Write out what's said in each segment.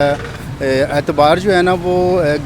एतबार जो है ना वो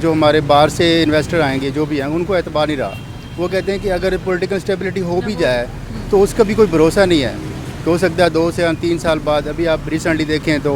जो हमारे बाहर से इन्वेस्टर आएंगे जो भी हैं उनको एतबार नहीं रहा। वो कहते हैं कि अगर पॉलिटिकल स्टेबिलिटी हो भी जाए तो उसका भी कोई भरोसा नहीं है। तो हो सकता है 2 से 3 साल बाद, अभी आप रिसेंटली देखें तो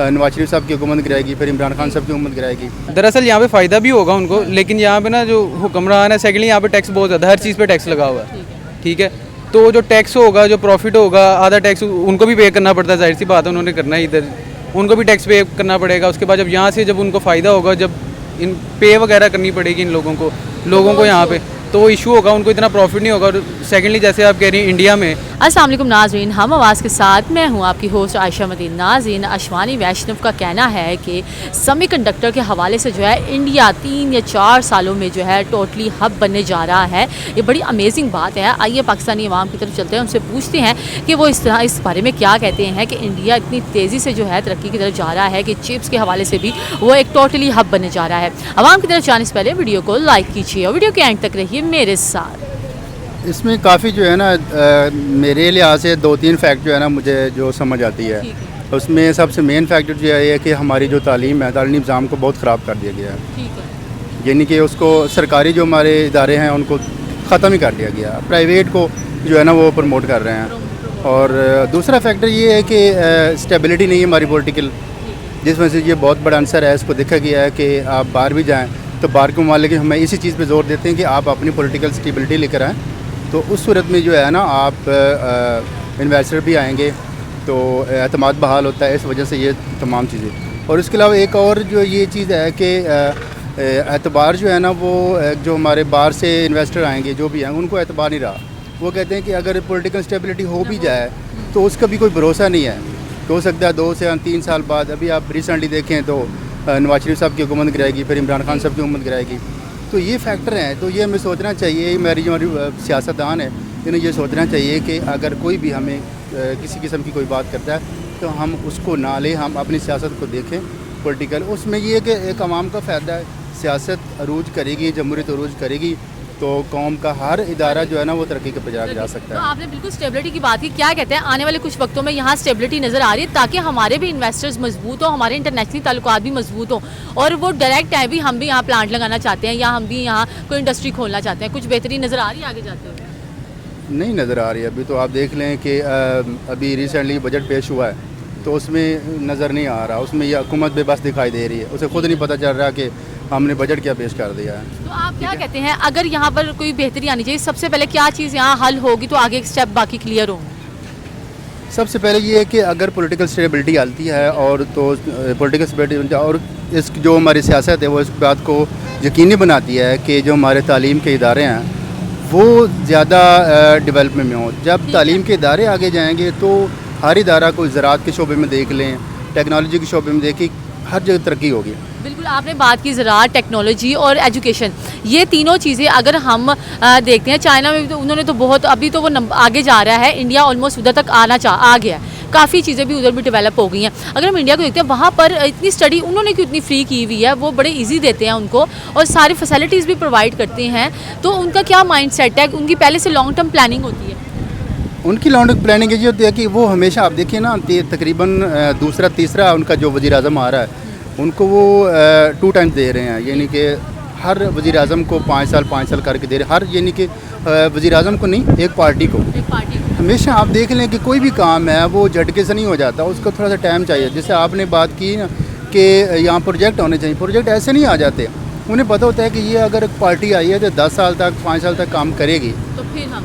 नवाज शरीफ साहब की हुकूमत गिराएगी, फिर इमरान खान साहब की हुकूमत गिराएगी। दरअसल यहाँ पे फ़ायदा भी होगा उनको, लेकिन यहाँ पे ना जो हुक्मरान है, सेकेंडली यहाँ पे टैक्स बहुत ज़्यादा, हर चीज़ पे टैक्स लगा हुआ है। ठीक है, तो जो टैक्स होगा, जो प्रॉफिट होगा, आधा टैक्स उनको भी पे करना पड़ता है। जाहिर सी बात है, उन्होंने करना है, इधर उनको भी टैक्स पे करना पड़ेगा। उसके बाद जब यहाँ से जब उनको फ़ायदा होगा, जब इन पे वगैरह करनी पड़ेगी इन लोगों को यहाँ पे, तो वो इशू होगा, उनको इतना प्रॉफिट नहीं होगा। और सेकेंडली जैसे आप कह रही हैं इंडिया में। अस्सलाम वालेकुम नाज़रीन, हम आवाज़ के साथ मैं हूं आपकी होस्ट आयशा मदीन। नाज़रीन, अशवानी वैष्णव का कहना है कि सेमीकंडक्टर के हवाले से जो है इंडिया 3 या 4 सालों में जो है टोटली हब बनने जा रहा है। ये बड़ी अमेजिंग बात है। आइए पाकिस्तानी अवाम की तरफ चलते हैं, उनसे पूछते हैं कि वो इस बारे में क्या कहते हैं कि इंडिया इतनी तेज़ी से जो है तरक्की की तरफ जा रहा है कि चिप्स के हवाले से भी वो एक टोटली हब बनने जा रहा है। अवाम की तरफ जाने से पहले वीडियो को लाइक कीजिए और वीडियो के एंड तक रहिए मेरे साथ। इसमें काफ़ी जो है ना मेरे लिहाज से 2-3 फैक्ट जो है ना मुझे जो समझ आती है। उसमें सबसे मेन फैक्टर जो है ये कि हमारी जो तालीम है, तालीमी निज़ाम को बहुत ख़राब कर दिया गया है। यानी कि उसको सरकारी जो हमारे इदारे हैं उनको ख़त्म ही कर दिया गया, प्राइवेट को जो है ना वो प्रमोट कर रहे हैं। और दूसरा फैक्टर ये है कि स्टेबिलिटी नहीं है हमारी पॉलिटिकल, जिस वजह से ये बहुत बड़ा आंसर है। इसको देखा गया है कि आप बाहर भी जाएँ तो बाहर के ममालिक हमें इसी चीज़ पे जोर देते हैं कि आप अपनी पॉलिटिकल स्टेबिलिटी लेकर आएँ, तो उस सूरत में जो है ना आप इन्वेस्टर भी आएंगे तो एतमाद बहाल होता है। इस वजह से ये तमाम चीज़ें। और इसके अलावा एक और जो ये चीज़ है कि एतबार जो है ना वो जो हमारे बाहर से इन्वेस्टर आएंगे जो भी हैं उनको एतबार नहीं रहा। वो कहते हैं कि अगर पॉलिटिकल स्टेबिलिटी हो भी जाए तो उसका भी कोई भरोसा नहीं है। तो हो सकता है 2 से 3 साल बाद, अभी आप रिसेंटली देखें तो नवाज शरीफ साहब की हुकूमत गिराएगी, फिर इमरान खान साहब की हुकूमत गिराएगी। तो ये फैक्टर हैं। तो ये हमें सोचना चाहिए, हमारी जो सियासतदान है इन्हें ये सोचना चाहिए कि अगर कोई भी हमें किसी किस्म की कोई बात करता है तो हम उसको ना लें, हम अपनी सियासत को देखें पॉलिटिकल। उसमें ये है कि एक आवाम का फ़ायदा है, सियासत अरूज करेगी, जमहूरियत अरूज करेगी तो कौम का हर इदारा जो है ना वो तरक्की के पजारा जा सकता है। तो आपने बिल्कुल स्टेबिलिटी की बात की। क्या कहते हैं आने वाले कुछ वक्तों में यहाँ स्टेबिलिटी नज़र आ रही है ताकि हमारे भी इन्वेस्टर्स मजबूत हो, हमारे इंटरनेशनल ताल्लुकात भी मजबूत हो और वो डायरेक्ट है भी, हम भी यहाँ प्लांट लगाना चाहते हैं या हम भी यहाँ कोई इंडस्ट्री खोलना चाहते हैं। कुछ बेहतरीन नज़र आ रही है आगे जाते हुए? नहीं नज़र आ रही है। अभी तो आप देख लें कि अभी रिसेंटली बजट पेश हुआ है तो उसमें नज़र नहीं आ रहा, उसमें ये हुकूमत बेबस दिखाई दे रही है। उसे खुद नहीं पता चल रहा कि हमने बजट क्या पेश कर दिया है। तो आप क्या कहते हैं अगर यहाँ पर कोई बेहतरी आनी चाहिए, सबसे पहले क्या चीज़ यहाँ हल होगी तो आगे एक स्टेप बाकी क्लियर होंगे? सबसे पहले ये है कि अगर पॉलिटिकल स्टेबिलिटी आती है और तो पॉलिटिकल स्टेबिलिटी और इस जो हमारी सियासत है वो इस बात को यकीनी बनाती है कि जो हमारे तालीम के इदारे हैं वो ज़्यादा डेवलपमेंट में हों। जब तालीम के इदारे आगे जाएंगे तो हर इदारा को ज़राअत के शोबे में देख लें, टेक्नोलॉजी के शोबे में देखें, हर जगह तरक्की होगी। बिल्कुल, आपने बात की ज़राअत, टेक्नोलॉजी और एजुकेशन, ये तीनों चीज़ें अगर हम देखते हैं चाइना में तो उन्होंने तो बहुत, अभी तो वो आगे जा रहा है, इंडिया ऑलमोस्ट उधर तक आ गया है, काफ़ी चीज़ें भी उधर भी डेवलप हो गई हैं। अगर हम इंडिया को देखते हैं वहाँ पर इतनी स्टडी उन्होंने क्यों इतनी फ्री की हुई है, वो बड़े ईजी देते हैं उनको और सारी फैसिलिटीज़ भी प्रोवाइड करते हैं। तो उनका क्या माइंड सेट है? उनकी पहले से लॉन्ग टर्म प्लानिंग होती है? उनकी लॉन्ग टर्म प्लानिंग ये होती है कि वो हमेशा, आप देखिए ना, तकरीबन दूसरा तीसरा उनका जो वज़ीर आज़म आ रहा है उनको वो 2 टाइम्स दे रहे हैं। यानी कि हर वज़ीर आज़म को 5 साल करके दे रहे, हर यानी कि वज़ीर आज़म को नहीं, एक पार्टी को। हमेशा आप देख लें कि कोई भी काम है वो झटके से नहीं हो जाता, उसको थोड़ा सा टाइम चाहिए। जैसे आपने बात की ना कि यहाँ प्रोजेक्ट होने चाहिए, प्रोजेक्ट ऐसे नहीं आ जाते। उन्हें पता होता है कि ये अगर एक पार्टी आई है तो 10 साल तक 5 साल तक काम करेगी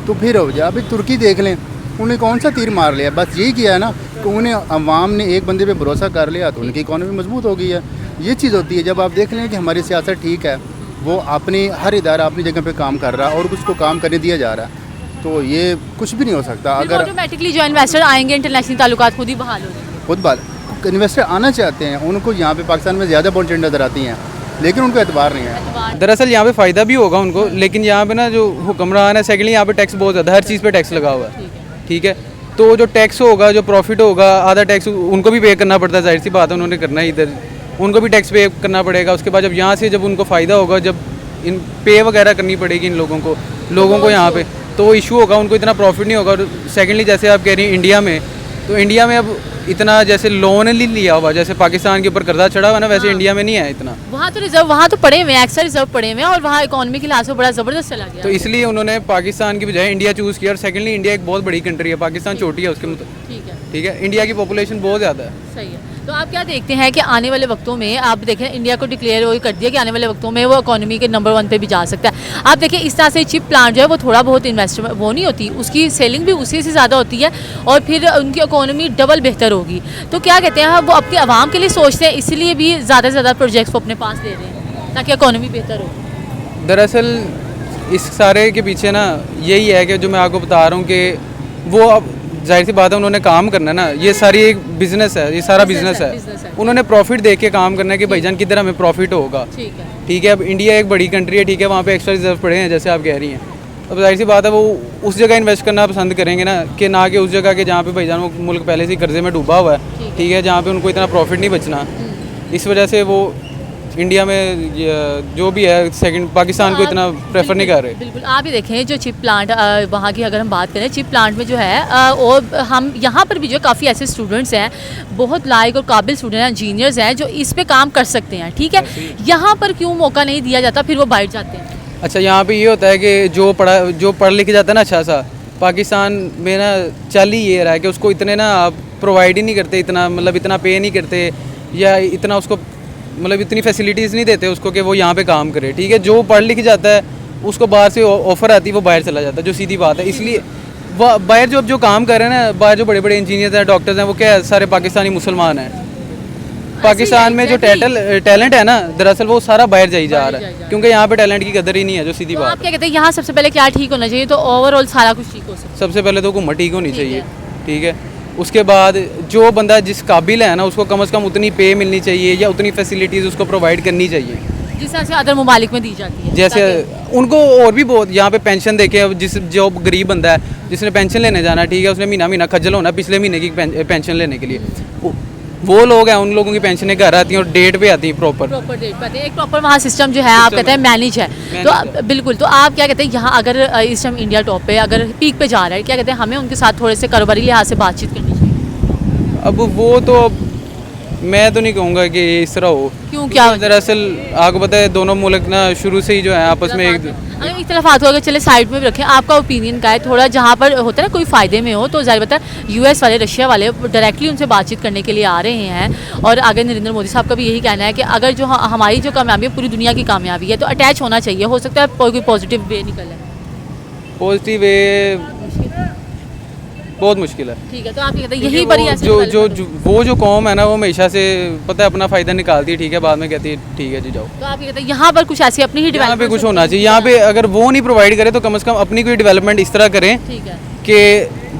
तो फिर हो जाए। अभी तुर्की देख लें, उन्हें कौन सा तीर मार लिया, बस यही किया है ना कि उन्हें अवाम ने एक बंदे पे भरोसा कर लिया तो उनकी इकॉनमी मजबूत हो गई है। ये चीज़ होती है। जब आप देख लें कि हमारी सियासत ठीक है, वो अपनी हर इदारा अपनी जगह पे काम कर रहा है और उसको काम करने दिया जा रहा है, तो ये कुछ भी नहीं हो सकता। अगर ऑटोमेटिकली जो इन्वेस्टर आएंगे, इंटरनेशनल ताल्लुकात खुद ही बहाल हो जाएंगे। खुद बात इन्वेस्टर आना चाहते हैं, उनको यहाँ पे पाकिस्तान में ज़्यादा अपॉर्चुनिटी नज़र आती हैं लेकिन उनको एतबार नहीं है। दरअसल यहाँ पे फ़ायदा भी होगा उनको, लेकिन यहाँ पे ना जो हुक्मरान है, सेकेंडली यहाँ पे टैक्स बहुत ज़्यादा, हर चीज़ पे टैक्स लगा हुआ है। ठीक है, तो जो टैक्स होगा, जो प्रॉफिट होगा, आधा टैक्स उनको भी पे करना पड़ता है। जाहिर सी बात है, उन्होंने करना है, इधर उनको भी टैक्स पे करना पड़ेगा। उसके बाद जब यहाँ से जब उनको फ़ायदा होगा, जब इन पे वगैरह करनी पड़ेगी इन लोगों को यहाँ पे, तो वो इशू होगा, उनको इतना प्रॉफिट नहीं होगा। और सेकेंडली जैसे आप कह रही हैं इंडिया में तो इंडिया में अब इतना जैसे लोन नहीं लिया हुआ, जैसे पाकिस्तान के ऊपर कर्जा चढ़ा हुआ ना, वैसे इंडिया में नहीं है इतना। वहाँ तो पड़े हुए हैं, एक्स्ट्रा रिजर्व पड़े हुए हैं, और वहाँ इकोनॉमी के लिहाज से बड़ा ज़बरदस्त चला गया। तो इसलिए उन्होंने पाकिस्तान की बजाय इंडिया चूज़ किया। और सेकेंडली इंडिया एक बहुत बड़ी कंट्री है, पाकिस्तान छोटी है उसके मतलब। ठीक है, इंडिया की पॉपुलेशन बहुत ज़्यादा है। सही है। तो आप क्या देखते हैं कि आने वाले वक्तों में आप देखें, इंडिया को डिक्लेयर वही कर दिया कि आने वाले वक्तों में वो इकोनॉमी के नंबर 1 पे भी जा सकता है। आप देखिए इस तरह से चिप प्लांट जो है वो थोड़ा बहुत इन्वेस्टमेंट वो नहीं होती, उसकी सेलिंग भी उसी से ज़्यादा होती है, और फिर उनकी इकोनॉमी डबल बेहतर होगी। तो क्या कहते हैं, वो अपनी आवाम के लिए सोचते हैं, इसीलिए भी ज़्यादा से ज़्यादा प्रोजेक्ट्स वो अपने पास ले रहे हैं ताकि इकोनॉमी बेहतर हो। दरअसल इस सारे के पीछे ना यही है कि जो मैं आपको बता रहा हूँ कि वो अब जाहिर सी बात है उन्होंने काम करना है ना, ये सारी एक बिजनेस है, ये सारा बिजनेस है। उन्होंने प्रॉफिट देख के काम करना है कि भाईजान किधर हमें प्रॉफिट होगा। ठीक है, अब इंडिया एक बड़ी कंट्री है, ठीक है, वहाँ पे एक्स्ट्रा रिजर्व पड़े हैं जैसे आप कह रही हैं। अब जाहिर सी बात है वो उस जगह इन्वेस्ट करना पसंद करेंगे ना, कि ना कि उस जगह के जहाँ पे भाईजान वो मुल्क पहले से कर्जे में डूबा हुआ है। ठीक है, जहाँ पे उनको इतना प्रॉफिट नहीं बचना, इस वजह से वो इंडिया में जो भी है सेकंड पाकिस्तान को इतना प्रेफर नहीं कर रहे। बिल्कुल, आप ही देखें जो चिप प्लांट वहाँ की अगर हम बात करें, चिप प्लांट में जो है और हम यहाँ पर भी जो काफ़ी ऐसे स्टूडेंट्स हैं, बहुत लायक और काबिल स्टूडेंट हैं, इंजीनियर्स हैं जो इस पे काम कर सकते हैं। ठीक है, यहाँ पर क्यों मौका नहीं दिया जाता, फिर वो बैठ जाते हैं? अच्छा, यहाँ पे ये होता है कि जो पढ़ लिख जाता है ना अच्छा सा, पाकिस्तान में ना चल ही ये रहा है कि उसको इतने ना प्रोवाइड ही नहीं करते, इतना मतलब इतना पे नहीं करते, या इतना उसको मतलब इतनी फैसिलिटीज़ नहीं देते उसको कि वो यहाँ पे काम करे। ठीक है, जो पढ़ लिख जाता है उसको बाहर से ऑफ़र आती है, वो बाहर चला जाता है, जो सीधी बात है। इसलिए वो बाहर जो काम कर रहे हैं ना, बाहर जो बड़े बड़े इंजीनियर्स हैं, डॉक्टर्स हैं, वो क्या है, सारे पाकिस्तानी मुसलमान हैं। पाकिस्तान में जो टैलेंट है ना, दरअसल वो सारा बाहर जा रहा है, क्योंकि यहाँ पे टैलेंट की कदर ही नहीं है, जो सीधी तो बात। आप क्या कहते हैं, यहाँ सबसे पहले क्या ठीक होना चाहिए तो ओवरऑल सारा कुछ ठीक हो सकता है? सबसे पहले तो हुकूमत ठीक होनी चाहिए। ठीक है, उसके बाद जो बंदा जिस काबिल है ना, उसको कम से कम उतनी पे मिलनी चाहिए, या उतनी फैसिलिटीज़ उसको प्रोवाइड करनी चाहिए जिस तरह से अदर ममालिक में दी जाती है। जैसे उनको और भी बहुत यहाँ पे पेंशन देके, जो गरीब बंदा है जिसने पेंशन लेने जाना, ठीक है, उसने महीना खज्जल होना पिछले महीने की पेंशन लेने के लिए। वो लोग हैं, उन लोगों की पेंशनें घर आती हैं और डेट पे आती हैं, प्रॉपर डेट पे आती है। एक प्रॉपर वहाँ सिस्टम जो है आप कहते हैं मैनेज है। तो बिल्कुल, तो आप क्या कहते हैं, यहाँ अगर इस टाइम इंडिया टॉप पे अगर पीक पे जा रहा है, क्या कहते हैं, हमें उनके साथ थोड़े से कारोबारी लिहाज से बातचीत करनी चाहिए? अब वो तो मैं तो नहीं कहूँगा कि इस तरह हो। क्यों, क्या दरअसल आपको पता है दोनों मुल्क ना शुरू से ही जो है आपस में अगर इख्तलाफात हो, अगर चले साइड में भी रखें, आपका ओपिनियन का है थोड़ा, जहाँ पर होता है ना कोई फ़ायदे में हो, तो ज़ाहिर बता US वाले, रशिया वाले डायरेक्टली उनसे बातचीत करने के लिए आ रहे हैं। और आगे नरेंद्र मोदी साहब का भी यही कहना है कि अगर जो हमारी जो कामयाबी है पूरी दुनिया की कामयाबी है, तो अटैच होना चाहिए। हो सकता है कोई पॉजिटिव वे निकले। पॉजिटिव वे बहुत मुश्किल है। ठीक है, तो आप ये कहते हैं यही बड़ी वो जो कौम है ना, वो हमेशा से पता है अपना फ़ायदा निकालती है। ठीक है, बाद में कहती है ठीक है जी जाओ। तो आप ये कहते हैं यहाँ पर कुछ ऐसी अपनी ही यहाँ पे कुछ होना चाहिए। यहाँ पे अगर वो नहीं प्रोवाइड करे तो कम से कम अपनी कोई डेवलपमेंट इस तरह करें कि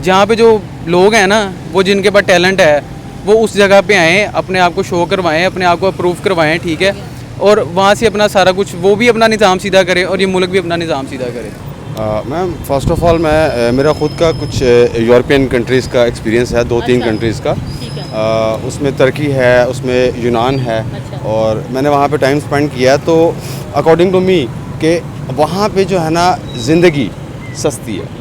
जहाँ पे जो लोग हैं ना, वो जिनके पास टैलेंट है, वो उस जगह पे आएँ, अपने आप को शो करवाएँ, अपने आप को अप्रूव करवाएँ। ठीक है, और वहाँ से अपना सारा कुछ वो भी अपना निज़ाम सीधा करे और ये मुल्क भी अपना निज़ाम सीधा करे। मैम फ़र्स्ट ऑफ़ ऑल मैं मेरा ख़ुद का कुछ यूरोपियन कंट्रीज़ का एक्सपीरियंस है, 2-3 कंट्रीज़ का। उसमें तुर्की है, उसमें यूनान है। और मैंने वहाँ पे टाइम स्पेंड किया, तो अकॉर्डिंग टू मी कि वहाँ पे जो है ना ज़िंदगी सस्ती है।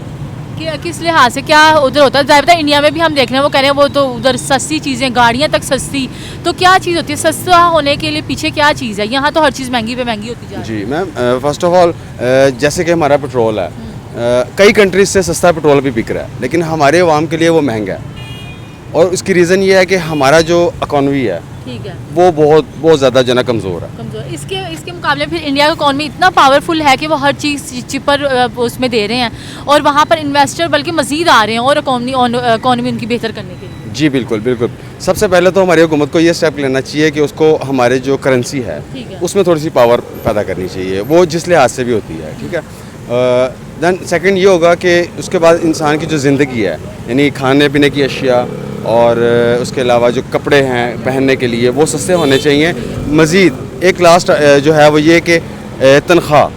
किस लिहाज से क्या उधर होता है? ज़्यादा इंडिया में भी हम देख रहे हैं, वो कह रहे हैं वो तो उधर सस्ती चीज़ें, गाड़ियाँ तक सस्ती, तो क्या चीज़ होती है सस्ता होने के लिए पीछे क्या चीज़ है? यहाँ तो हर चीज़ महंगी पे महंगी होती जा रही है। जी मैम, फ़र्स्ट ऑफ़ ऑल जैसे कि हमारा पेट्रोल है, कई कंट्रीज से सस्ता पेट्रोल भी बिक रहा है, लेकिन हमारे अवाम के लिए वो महंगा है। और उसकी रीज़न ये है कि हमारा जो इकॉनमी है, ठीक है, वो बहुत ज़्यादा जो है कमज़ोर है। इसके मुकाबले फिर इंडिया का इकॉनमी इतना पावरफुल है कि वो हर चीज़ चिपर उसमें दे रहे हैं, और वहाँ पर इन्वेस्टर बल्कि मज़ीद आ रहे हैं और इकॉनमी उनकी बेहतर करने के लिए। जी बिल्कुल बिल्कुल। सबसे पहले तो हमारी हुकूमत को ये स्टेप लेना चाहिए कि उसको हमारे जो करेंसी है उसमें थोड़ी सी पावर पैदा करनी चाहिए, वो जिस लिहाज से भी होती है। ठीक है, दैन सेकंड ये होगा कि उसके बाद इंसान की जो ज़िंदगी है, यानी खाने पीने की अशिया और उसके अलावा जो कपड़े हैं पहनने के लिए, वो सस्ते होने चाहिए। मज़ीद एक लास्ट जो है वो ये कि तनख्वाह,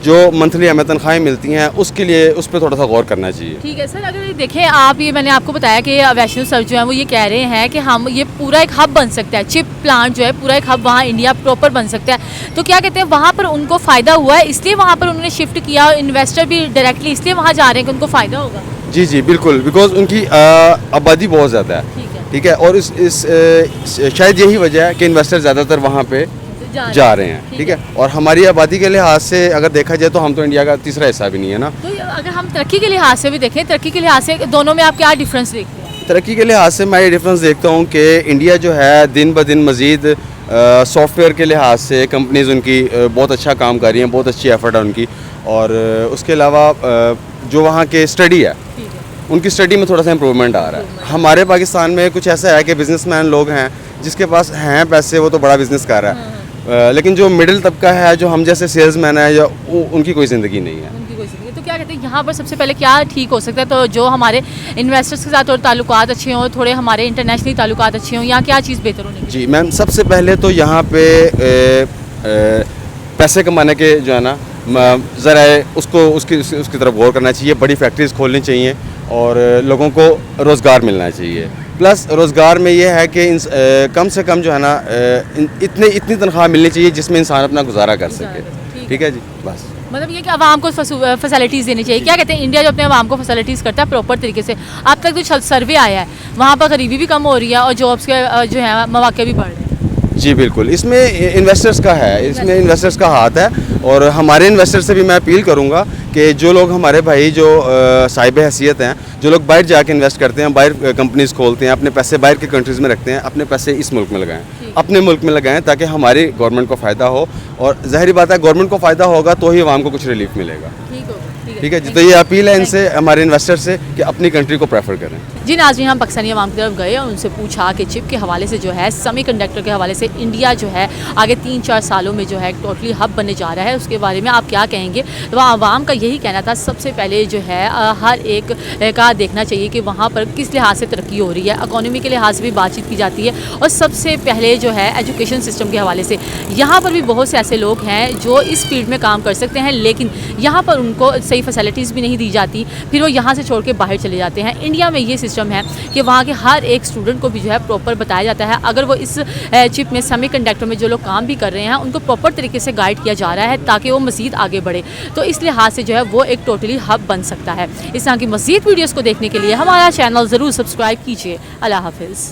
जो मंथली हमें तनख्वाहें मिलती हैं, उसके लिए उस पर थोड़ा सा गौर करना चाहिए। ठीक है सर, अगर देखें आप, ये मैंने आपको बताया कि वैष्णव सर जो है वो ये कह रहे हैं कि हम ये पूरा एक हब बन सकता है, चिप प्लांट जो है पूरा एक हब वहाँ इंडिया प्रॉपर बन सकता है। तो क्या कहते हैं, वहाँ पर उनको फ़ायदा हुआ है, इसलिए वहाँ पर उन्होंने शिफ्ट किया, इन्वेस्टर भी डायरेक्टली इसलिए वहाँ जा रहे हैं कि उनको फ़ायदा होगा। जी जी बिल्कुल, बिकॉज उनकी आबादी बहुत ज़्यादा है, ठीक है, और शायद यही वजह है कि इन्वेस्टर ज़्यादातर वहाँ पे जा रहे हैं, ठीक है। और हमारी आबादी के लिहाज से अगर देखा जाए तो हम तो इंडिया का तीसरा हिस्सा भी नहीं है ना। तो अगर हम तरक्की के लिहाज से भी देखें, तरक्की के लिहाज से दोनों में आप क्या डिफरेंस देखते हैं? तरक्की के लिहाज से मैं ये डिफरेंस देखता हूँ कि इंडिया जो है दिन ब दिन मज़ीद सॉफ्टवेयर के लिहाज से कंपनीज उनकी बहुत अच्छा काम कर रही हैं, बहुत अच्छी एफर्ट है उनकी। और उसके अलावा जो वहाँ के स्टडी है, उनकी स्टडी में थोड़ा सा इम्प्रूवमेंट आ रहा है। हमारे पाकिस्तान में कुछ ऐसा है कि बिजनेसमैन लोग हैं जिसके पास हैं पैसे, वो तो बड़ा बिजनेस कर रहा है, लेकिन जो मिडिल तबका है, जो हम जैसे सेल्समैन है, या उनकी कोई ज़िंदगी नहीं है। तो क्या कहते हैं यहाँ पर सबसे पहले क्या ठीक हो सकता है? तो जो हमारे इन्वेस्टर्स के साथ और ताल्लुकात अच्छे हों, थोड़े हमारे इंटरनेशनली ताल्लुकात अच्छे हों, यहाँ क्या चीज़ बेहतर होनी चाहिए? जी मैम, सबसे पहले तो यहाँ पे पैसे कमाने के जो है ना ज़रा उसको उसकी तरफ गौर करना चाहिए। बड़ी फैक्ट्रीज खोलनी चाहिए और लोगों को रोज़गार मिलना चाहिए। प्लस रोज़गार में ये है कि कम से कम जो है ना इतनी तनख्वाह मिलनी चाहिए जिसमें इंसान अपना गुजारा कर सके, ठीक है जी। बस मतलब ये कि आवाम को फैसिलिटीज़ देनी चाहिए। क्या कहते हैं, इंडिया जो अपने आवाम को फैसिलिटीज़ करता है प्रॉपर तरीके से, अब तक जो सर्वे आया है वहाँ पर गरीबी भी कम हो रही है और जॉब्स के जो है मौके भी बढ़ रहे हैं। जी बिल्कुल, इसमें इन्वेस्टर्स का है, इसमें इन्वेस्टर्स का हाथ है। और हमारे इन्वेस्टर से भी मैं अपील करूंगा कि जो लोग हमारे भाई जो साहिब हैसियत हैं, जो लोग बाहर जाके इन्वेस्ट करते हैं, बाहर कंपनीज खोलते हैं, अपने पैसे बाहर के कंट्रीज़ में रखते हैं, अपने पैसे इस मुल्क में लगाएं, अपने मुल्क में लगाएं, ताकि हमारी गवर्नमेंट को फ़ायदा हो। और ज़ाहिर बात है, गवर्नमेंट को फ़ायदा होगा तो ही आवाम को कुछ रिलीफ मिलेगा, ठीक है जी। तो ये अपील है इनसे, हमारे इन्वेस्टर से, कि अपनी कंट्री को प्रेफर करें। जी नाज़रीन, हम पाकिस्तानी आवाम की तरफ गए और उनसे पूछा कि चिप के हवाले से जो है, सेमीकंडक्टर के हवाले से इंडिया जो है आगे 3-4 सालों में जो है टोटली हब बनने जा रहा है, उसके बारे में आप क्या कहेंगे? तो आवाम का यही कहना था, सबसे पहले जो है हर एक का देखना चाहिए कि वहाँ पर किस लिहाज से तरक्की हो रही है, इकॉनमी के लिहाज से भी बातचीत की जाती है, और सबसे पहले जो है एजुकेशन सिस्टम के हवाले से। यहाँ पर भी बहुत से ऐसे लोग हैं जो इस फील्ड में काम कर सकते हैं, लेकिन यहाँ पर उनको सही फैसिलिटीज़ भी नहीं दी जाती, फिर वो यहाँ से छोड़ के बाहर चले जाते हैं। इंडिया में ये सिस्टम है कि वहाँ के हर एक स्टूडेंट को भी जो है प्रॉपर बताया जाता है। अगर वो इस चिप में, सेमीकंडक्टर में जो लोग काम भी कर रहे हैं, उनको प्रॉपर तरीके से गाइड किया जा रहा है ताकि वो मज़ीद आगे बढ़े। तो इस लिहाज से जो है वो एक टोटली हब बन सकता है। इस तरह की मज़ीद वीडियोज़ को देखने के लिए हमारा चैनल ज़रूर सब्सक्राइब कीजिए। अल्लाह हाफिज़।